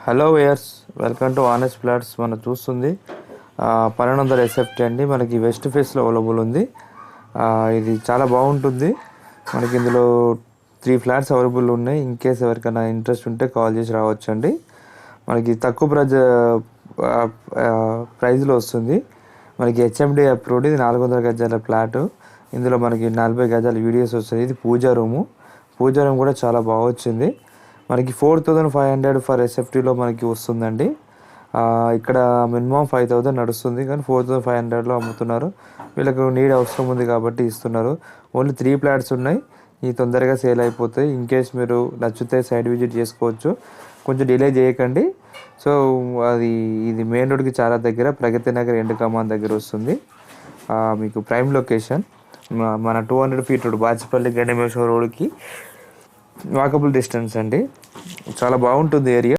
Hello వేయర్స్, welcome to honest flats. మనం చూస్తుంది 1200 SFT అండి. మనకి వెస్ట్ ఫేస్లో అవైలబుల్ ఉంది. ఇది చాలా బాగుంటుంది. మనకి ఇందులో 3 ఫ్లాట్స్ అవైలబుల్ ఉన్నాయి. ఇన్ కేస్ ఎవరికైనా ఇంట్రెస్ట్ ఉంటే కాల్ చేసి రావచ్చు అండి. మనకి తక్కువ ప్రైజ్లో వస్తుంది. మనకి హెచ్ఎండి అప్రూవ్డ్. ఇది 400 గజాల ఫ్లాట్. ఇందులో మనకి 40 గజాల వీడియోస్ వస్తుంది. ఇది పూజా రూమ్ కూడా చాలా బాగా వచ్చింది. మనకి 4500 ఫర్ ఎస్ఎఫ్టీలో మనకి వస్తుందండి. ఇక్కడ మినిమం 5000 నడుస్తుంది, కానీ 4500లో అమ్ముతున్నారు. వీళ్ళకు నీడ్ అవసరం ఉంది కాబట్టి ఇస్తున్నారు. ఓన్లీ 3 ఫ్లాట్స్ ఉన్నాయి. ఈ తొందరగా సేల్ అయిపోతాయి. ఇన్ కేస్ మీరు నచ్చితే సైడ్ విజిట్ చేసుకోవచ్చు. కొంచెం డిలే చేయకండి. సో ఇది మెయిన్ రోడ్కి చాలా దగ్గర, ప్రగతి నగర్ ఎండ్ కమాన్ దగ్గర వస్తుంది. మీకు ప్రైమ్ లొకేషన్. మన 200 ఫీట్ రోడ్, బాచిపల్లి గణేమేశ్వర రోడ్కి వాకబుల్ డిస్టెన్స్ అండి. చాలా బాగుంటుంది ఏరియా.